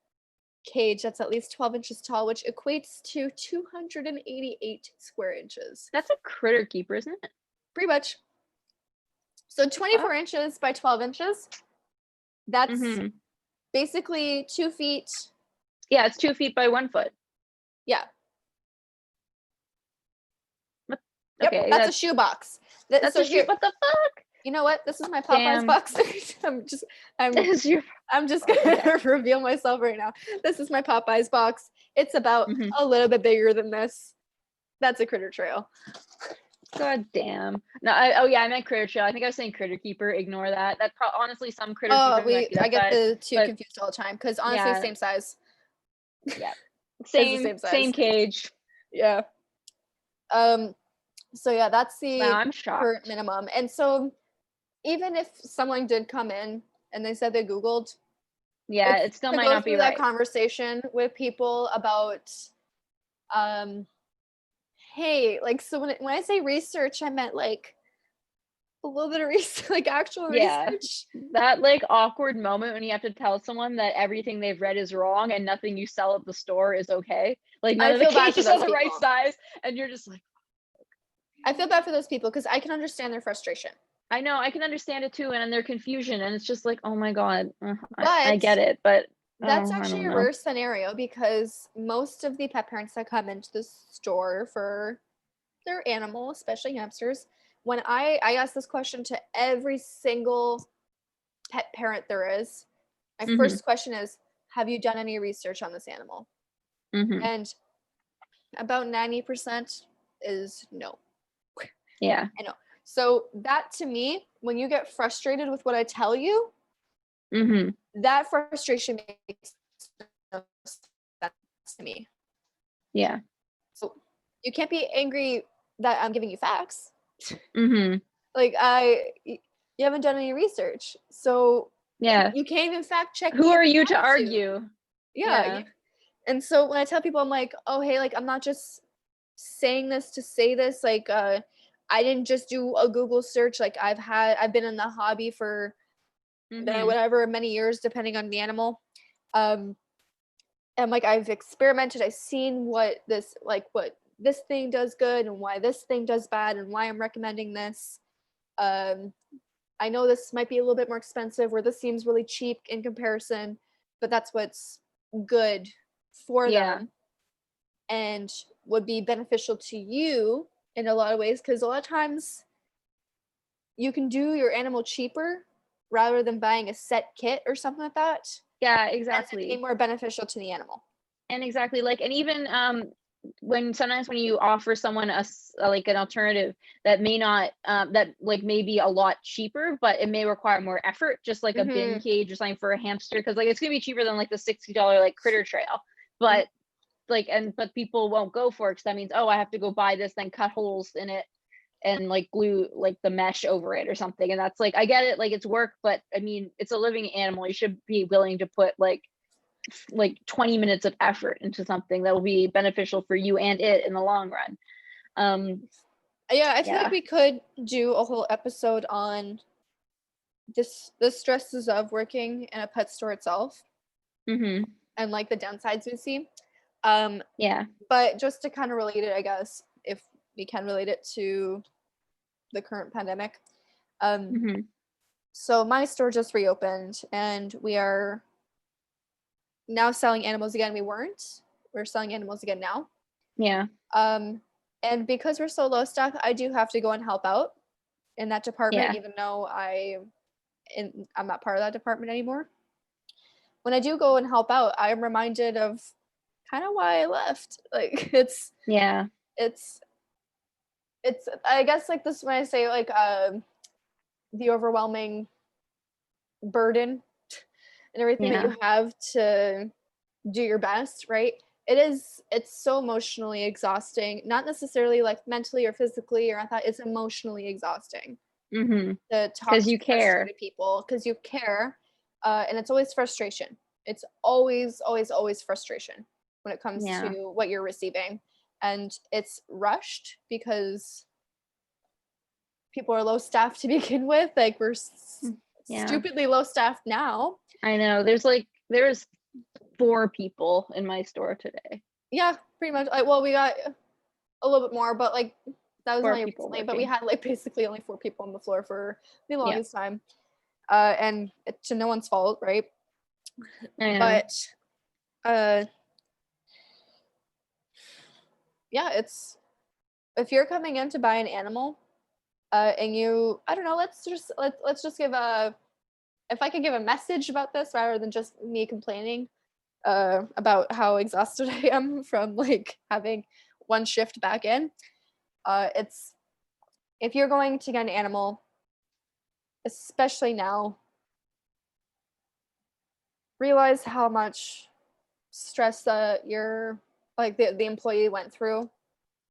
cage that's at least 12 inches tall, which equates to 288 square inches. That's a critter keeper, isn't it? Pretty much. So 24 inches by 12 inches. That's basically 2 feet. Yeah, it's 2 feet by 1 foot. Yeah. Okay, yep, that's a shoebox. That's a shoe. What the fuck? You know what? This is my Popeyes box. I'm just gonna reveal myself right now. This is my Popeyes box. It's about a little bit bigger than this. That's a critter trail. God damn. No, I meant critter trail. I think I was saying critter keeper. Ignore that. That's honestly some critter keeper. I get the two confused all the time because honestly, same size. Yeah. Same size. Same cage. Yeah. So yeah, that's the I'm shocked. current minimum. And so even if someone did come in and they said they Googled, it still might not be right. That conversation with people about, hey, like, so when I say research, I meant like a little bit of research, like actual research. That like awkward moment when you have to tell someone that everything they've read is wrong and nothing you sell at the store is okay. Like none of the cages are the right size, and you're just like. I feel bad for those people because I can understand their frustration. I know, I can understand it too, and their confusion, and it's just like, oh my god, I get it, but that's actually a rare scenario because most of the pet parents that come into the store for their animal, especially hamsters, when I ask this question to every single pet parent there is, my first question is, have you done any research on this animal? And about 90% is no. Yeah. I know. So that to me, when you get frustrated with what I tell you, that frustration makes no sense to me. Yeah. So you can't be angry that I'm giving you facts. Like you haven't done any research. So you can't even fact check. Who are you to argue? Yeah. And so when I tell people, I'm like, oh, hey, like, I'm not just saying this to say this. Like, I didn't just do a Google search. Like I've been in the hobby for whatever, many years, depending on the animal. And like, I've experimented. I've seen what this thing does good and why this thing does bad and why I'm recommending this. I know this might be a little bit more expensive or this seems really cheap in comparison, but that's what's good for them and would be beneficial to you in a lot of ways, because a lot of times you can do your animal cheaper rather than buying a set kit or something like that. Yeah, exactly. Be more beneficial to the animal. And exactly, like, and even sometimes when you offer someone like an alternative that may not that like may be a lot cheaper, but it may require more effort, just like a bin cage or something for a hamster, because like it's gonna be cheaper than like the $60 like critter trail, but but people won't go for it because that means, oh, I have to go buy this, then cut holes in it and like glue like the mesh over it or something. And that's like, I get it, like it's work, but I mean, it's a living animal. You should be willing to put like 20 minutes of effort into something that will be beneficial for you and it in the long run. Yeah, I feel like Yeah. we could do a whole episode on the stresses of working in a pet store itself Mm-hmm. and like the downsides we see. Yeah. But just to kind of relate it, I guess, if we can relate it to the current pandemic. Mm-hmm. So my store just reopened and we are now selling animals again. We're selling animals again now. Yeah. And because we're so low staff, I do have to go and help out in that department, Yeah. even though I'm not part of that department anymore. When I do go and help out, I'm reminded of kind of why I left. Like Yeah. it's I guess like this when I say like the overwhelming burden and everything that Yeah. you have to do your best, right? It's so emotionally exhausting, not necessarily like mentally or physically or I thought it's emotionally exhausting Mm-hmm. to talk Because to you care. frustrated people because you care, and it's always frustration. It's always frustration when it comes Yeah. to what you're receiving, and it's rushed because people are low staffed to begin with. Like we're Yeah. stupidly low staffed now. I know. There's 4 people in my store today. Yeah, pretty much. Like, well, we got a little bit more, but like that was 4 only people recently. But we working. had like basically only 4 people on the floor for the Yeah. longest time, and to no one's fault, right? I know. But uh, yeah, it's if you're coming in to buy an animal, and you, I don't know, let's just give a if I could give a message about this rather than just me complaining about how exhausted I am from like having one shift back in. It's if you're going to get an animal, especially now, realize how much stress that your like the employee went through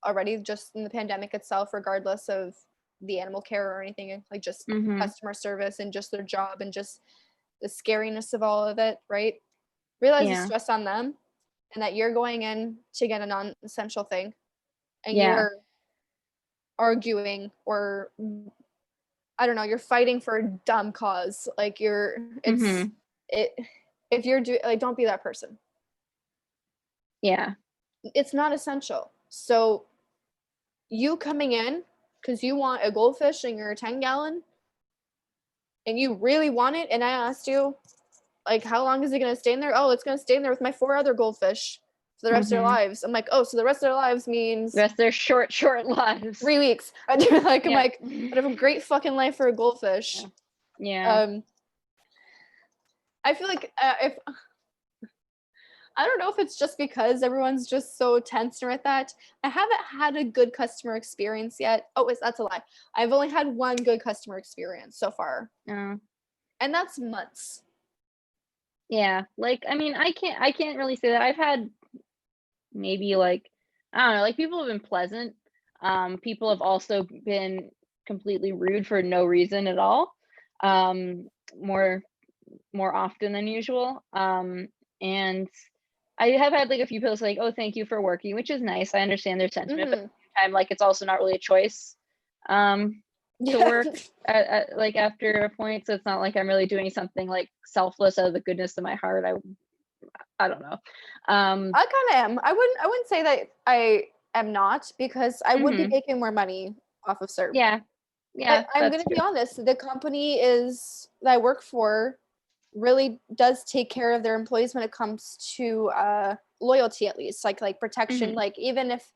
already just in the pandemic itself, regardless of the animal care or anything, like just Mm-hmm. customer service and just their job and just the scariness of all of it, right? Realize the Yeah. stress on them and that you're going in to get a non-essential thing and you Yeah. are arguing or I don't know, you're fighting for a dumb cause. Like Mm-hmm. it if you're like don't be that person. Yeah. It's not essential. So you coming in because you want a goldfish in your 10-gallon and you really want it, and I asked you, like, how long is it going to stay in there? Oh, it's going to stay in there with my 4 other goldfish for the rest of their Mm-hmm. lives. I'm like, oh, so the rest of their lives The means rest of their short lives. 3 weeks. I'm Yeah. like, but I have a great fucking life for a goldfish. Yeah. I feel like if I don't know if it's just because everyone's just so tense with that. I haven't had a good customer experience yet. Oh, that's a lie. I've only had one good customer experience so far, Yeah. and that's months. Yeah. Like, I mean, I can't really say that. I've had maybe like, I don't know, like people have been pleasant. People have also been completely rude for no reason at all. Um, more more often than usual. And I have had like a few people say like, "Oh, thank you for working," which is nice. I understand their sentiment, but at Mm-hmm. the same time, like it's also not really a choice to Yeah. work like after a point. So it's not like I'm really doing something like selfless out of the goodness of my heart. I don't know. I kind of am. I wouldn't say that I am not because I would be Hmm. making more money off of CERB. Yeah, yeah, But I'm that's gonna be true. honest, the company is that I work for really does take care of their employees when it comes to loyalty, at least like protection. Hmm. Like even if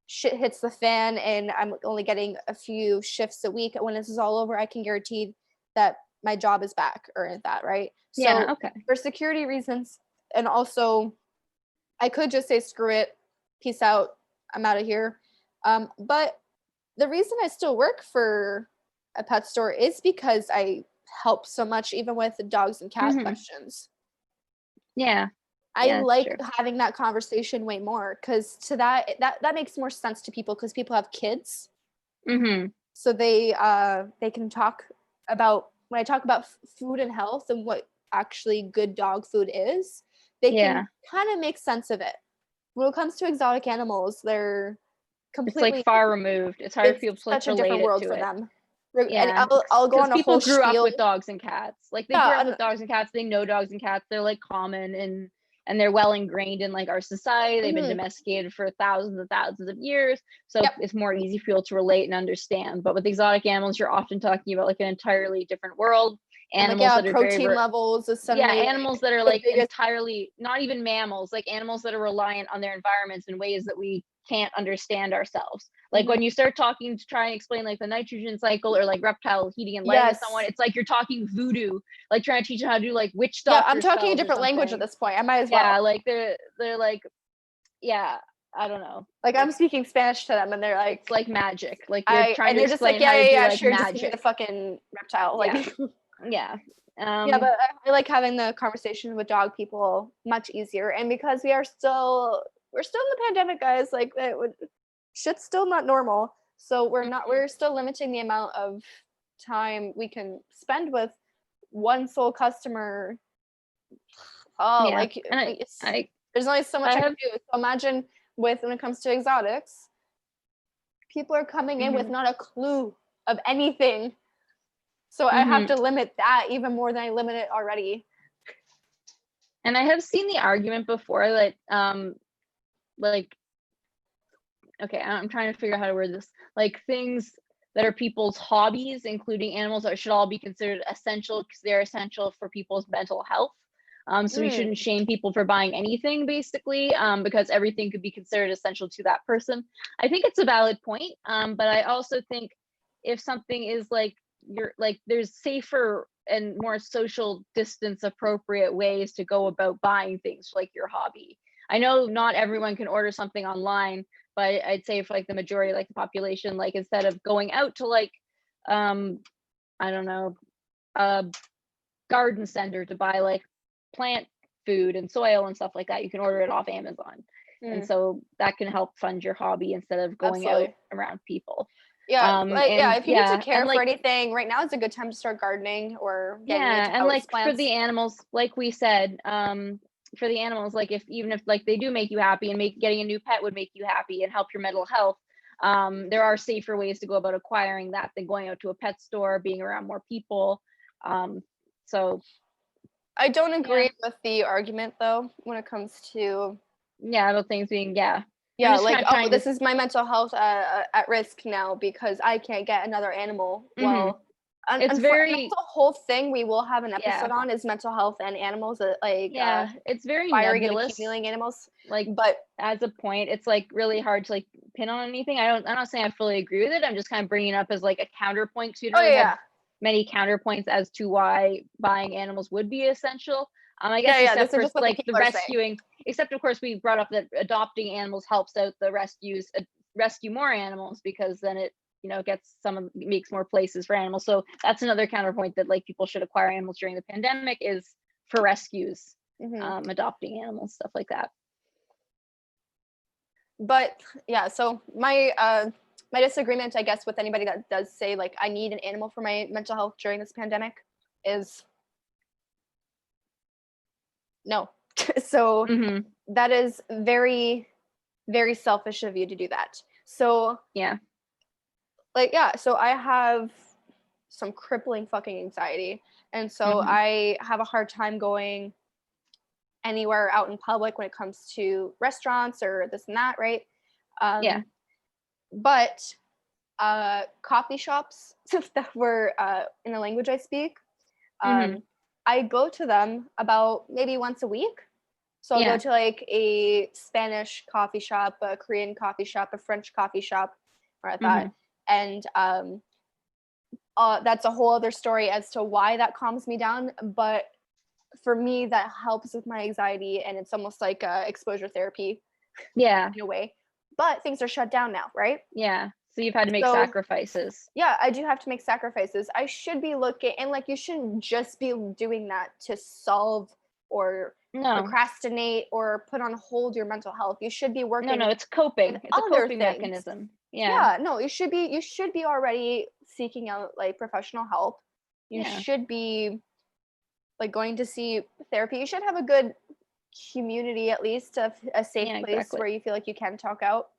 shit hits the fan and I'm only getting a few shifts a week, when this is all over, I can guarantee that my job is back or that, right? Yeah, So okay. for security reasons, and also I could just say screw it, peace out, I'm out of here. But the reason I still work for a pet store is because I help so much, even with the dogs and cat Hmm. questions. Yeah. I Yeah, it's like true. having that conversation way more, because to that makes more sense to people, because people have kids, Mm-hmm. so they can talk about, when I talk about food and health and what actually good dog food is, they Yeah. can kind of make sense of it. When it comes to exotic animals, they're It's like completely, far removed. It's hard for it's people to like such a relate different it world to for it. them. And Yeah, I'll go because on a people whole grew up spiel. with dogs and cats. Like they grew Yeah, up and with dogs and cats. They know dogs and cats. They're like common and they're well ingrained in like our society. They've been mhm, domesticated for thousands and thousands of years. So yep. it's more easy for people to relate and understand. But with exotic animals, you're often talking about like an entirely different world. And like, Animals yeah, that are protein levels is yeah, suddenly like animals that are the like biggest. entirely not even mammals, like animals that are reliant on their environments in ways that we can't understand ourselves. Like Mhm. when you start talking to try and explain like the nitrogen cycle or like reptile heating and lighting to someone, Yes. it's like you're talking voodoo, like trying to teach them how to do like witch Yeah, I'm doctor talking a spells or different language at something. this point. I might as well. Yeah, like they're like, yeah, I don't know. Like, I'm speaking Spanish to them, and they're It's like, like magic. Like you're trying and to they're just like, explain yeah, how to yeah, do yeah, like sure, just give me the magic. fucking reptile. Yeah. Like, Yeah. yeah, but I like having the conversation with dog people much easier, and because we're still in the pandemic, guys. Like, shit's still not normal, so we're still limiting the amount of time we can spend with one sole customer. Oh, Yeah. like, And it's, I there's only so much I I can have do. So imagine, when it comes to exotics, people are coming in with mhm, not a clue of anything. So I have mhm. to limit that even more than I limit it already. And I have seen the argument before that like okay, I'm trying to figure out how to word this. Like things that are people's hobbies, including animals, that should all be considered essential because they're essential for people's mental health. So we Mm. shouldn't shame people for buying anything, basically, because everything could be considered essential to that person. I think it's a valid point, but I also think if something is like you're like there's safer and more social distance appropriate ways to go about buying things like your hobby. I know not everyone can order something online, but I'd say for like the majority, like the population, like instead of going out to like, um, I don't know, a garden center to buy like plant food and soil and stuff like that, you can order it off Amazon. And Mm. so that can help fund your hobby instead of going out Absolutely. around people. Yeah, like, yeah, And if you need to yeah, and care for like anything, right now is a good time to start gardening or getting into yeah, and house like for the plants. animals, like we said, for the animals, like if even if like they do make you happy and make getting a new pet would make you happy and help your mental health, there are safer ways to go about acquiring that than going out to a pet store, being around more people. Um, so I don't yeah, agree with the argument though when it comes to, yeah, about things being yeah. I'm yeah, just kind like, of oh, trying to this is my mental health at risk now because I can't get another animal. mhm. Well, It's and that's very a whole thing we will have an yeah, episode on, is mental health and animals, like, yeah, it's very acquiring and nebulous. accumulating animals. Like But as a point, it's like really hard to like pin on anything. I'm not saying I fully agree with it. I'm just kind of bringing it up as like a counterpoint because we don't oh yeah, really have yeah, many counterpoints as to why buying animals would be essential. I yeah, guess yeah. except This is for just what the like the people are saying. rescuing, except of course we brought up that adopting animals helps out the rescues, rescue more animals because then it gets makes more places for animals. So that's another counterpoint that like people should acquire animals during the pandemic is for rescues, Hmm. adopting animals, stuff like that. But yeah, so my disagreement, I guess, with anybody that does say like I need an animal for my mental health during this pandemic is no. So Hmm. that is very, very selfish of you to do that. So, Yeah. like, yeah, so I have some crippling fucking anxiety, and so Hmm. I have a hard time going anywhere out in public when it comes to restaurants or this and that, right? Yeah. But coffee shops that were in the language I speak, Hmm. um, I go to them about maybe once a week. So I'll go Yeah. to like a Spanish coffee shop, a Korean coffee shop, a French coffee shop, or like that. Hmm. And that's a whole other story as to why that calms me down. But for me, that helps with my anxiety, and it's almost like exposure therapy Yeah. in a way. But things are shut down now, right? Yeah. So you've had to make So sacrifices. yeah, I do have to make sacrifices. I should be looking, and like, you shouldn't just be doing that to solve or No, procrastinate or put on hold your mental health. You should be working no, it's coping. with It's a other coping things. mechanism. Yeah. Yeah, no, you should be already seeking out like professional help. You Yeah. should be like going to see therapy. You should have a good community, at least a safe Yeah, place exactly. where you feel like you can talk out.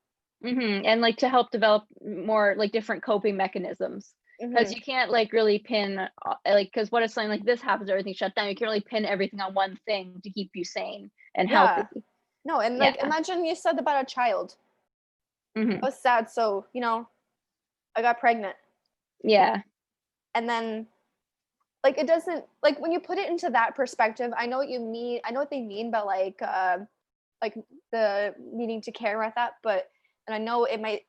And like to help develop more like different coping mechanisms. Because you can't like really pin like, because what if something like this happens, everything shut down, you can't really pin everything on one thing to keep you sane and healthy. Yeah. No, and Yeah. like imagine you said about a child. Hmm. I was sad, so I got pregnant. Yeah. And then like it doesn't, like when you put it into that perspective, I know what you mean. I know what they mean by like the needing to care about that, but and I know it might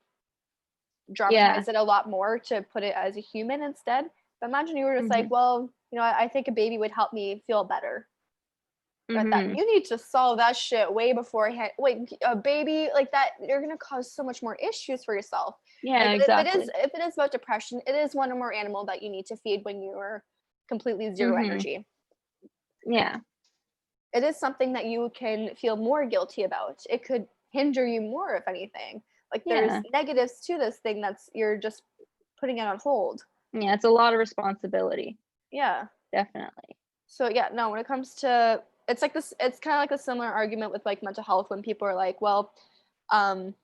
Yeah. dramatize it a lot more to put it as a human instead. But imagine you were just like, Hmm. well, I think a baby would help me feel better. At that, Hmm. you need to solve that shit way beforehand. Wait, a baby like that, you're gonna cause so much more issues for yourself. Yeah, Like exactly. if it is about depression, it is one or more animal that you need to feed when you are completely zero Hmm. energy. Yeah. It is something that you can feel more guilty about. It could hinder you more, if anything. Like there's Yeah. negatives to this thing that's you're just putting it on hold. Yeah. It's a lot of responsibility. Yeah. Definitely. So yeah, no, when it comes to it's like this, it's kind of like a similar argument with like mental health when people are like, well, um,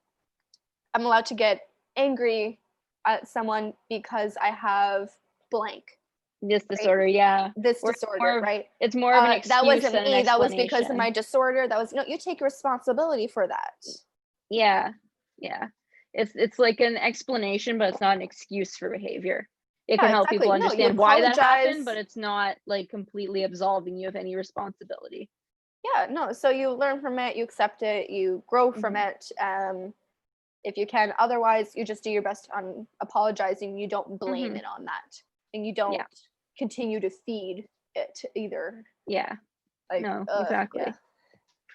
I'm allowed to get angry at someone because I have blank, This right? disorder, yeah. This Or disorder, right? it's more of an That excuse wasn't than an me. That was because of my explanation. disorder. That was no. You take responsibility for that. Yeah. Yeah. It's like an explanation, but it's not an excuse for behavior. It can Yeah, help people exactly. No, you understand why that happened, but apologize. it's not like completely absolving you of any responsibility. Yeah, no. So you learn from it. You accept it. You grow from Hmm. it. If you can. Otherwise, you just do your best on apologizing. You don't blame Hmm. it on that, and you don't Yeah. continue to feed it either. Yeah. Like, No, yeah, exactly.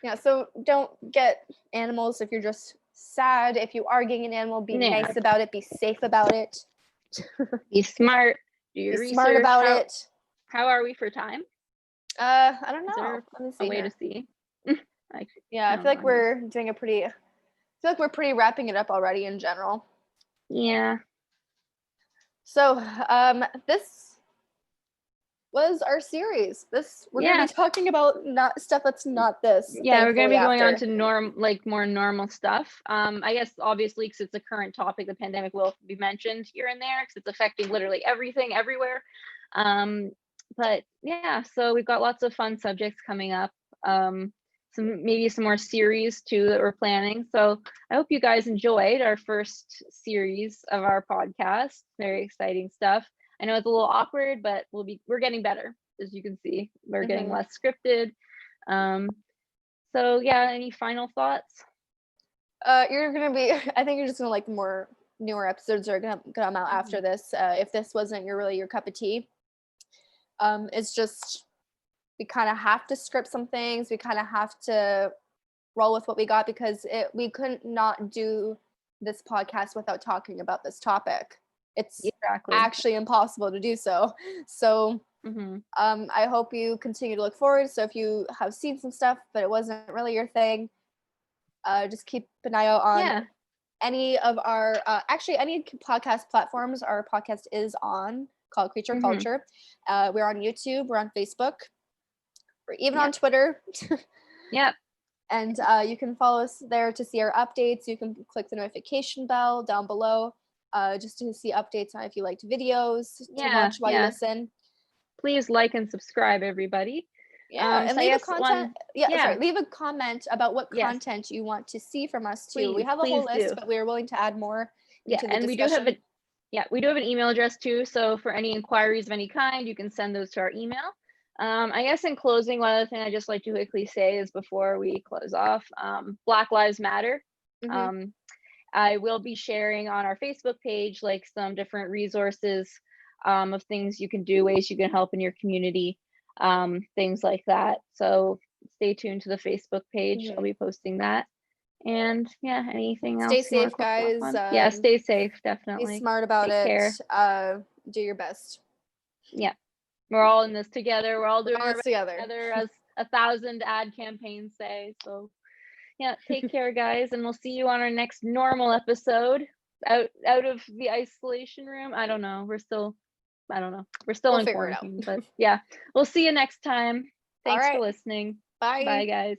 yeah. So don't get animals if you're just sad. If you are getting an animal, be Yeah. nice about it. Be safe about it. Be smart. Do Be your smart research. about it. How are we for time? I don't Is know. there Let me a see way to here. see? I Yeah, I I don't feel know like here. we're doing a pretty. I feel like we're pretty wrapping it up already in general. Yeah. So, this was our series. This we're gonna Yeah. be talking about not stuff that's not this. Yeah, we're gonna Thankfully, be going on after. to like more normal stuff. I guess obviously because it's a current topic, the pandemic will be mentioned here and there because it's affecting literally everything everywhere. But yeah, so we've got lots of fun subjects coming up. Maybe some more series too that we're planning. So I hope you guys enjoyed our first series of our podcast. Very exciting stuff. I know it's a little awkward, but we're getting better, as you can see. We're getting Hmm. less scripted. Um, so yeah, any final thoughts? You're gonna be. I think you're just gonna like the more newer episodes are gonna come out after Mhm. this. If this wasn't your cup of tea, it's just we kind of have to script some things. We kind of have to roll with what we got because we couldn't not do this podcast without talking about this topic. It's Exactly. actually impossible to do so. So Hmm. I hope you continue to look forward. So if you have seen some stuff but it wasn't really your thing, just keep an eye out on Yeah. any of our actually any podcast platforms our podcast is on, called Creature Hmm. Culture. We're on YouTube, we're on Facebook, we're even on Yep. Twitter. Yep. And you can follow us there to see our updates. You can click the notification bell down below just to see updates on if you liked videos to Yeah. watch while you Yeah. listen. Please like and subscribe, everybody. Yeah, and So I leave a guess content. one. Yeah, Yeah. sorry. Leave a comment about what Yes. content you want to see from us too. We Please. have a whole Please list, do. but we are willing to add more Yeah, into the and we do have discussion. a yeah, we do have an email address too. So for any inquiries of any kind, you can send those to our email. I guess in closing, one other thing I just like to quickly say is before we close off, Black Lives Matter. Hmm. Um, I will be sharing on our Facebook page like some different resources of things you can do, ways you can help in your community, things like that. So stay tuned to the Facebook page. I'll Hmm. be posting that. And yeah, anything Stay else you want to safe, close off guys. on? Yeah, stay safe, Be definitely. smart about Take it. care. Do your best. Yeah, we're all in this together. We're all We're doing all our in this best together. together 1,000 ad campaigns say. So yeah, take care, guys, and we'll see you on our next normal episode out of the isolation room. I don't know. We're still We'll in figure it out. quarantine, but yeah, we'll see you next time. All Thanks for right. listening. Bye. Bye, guys.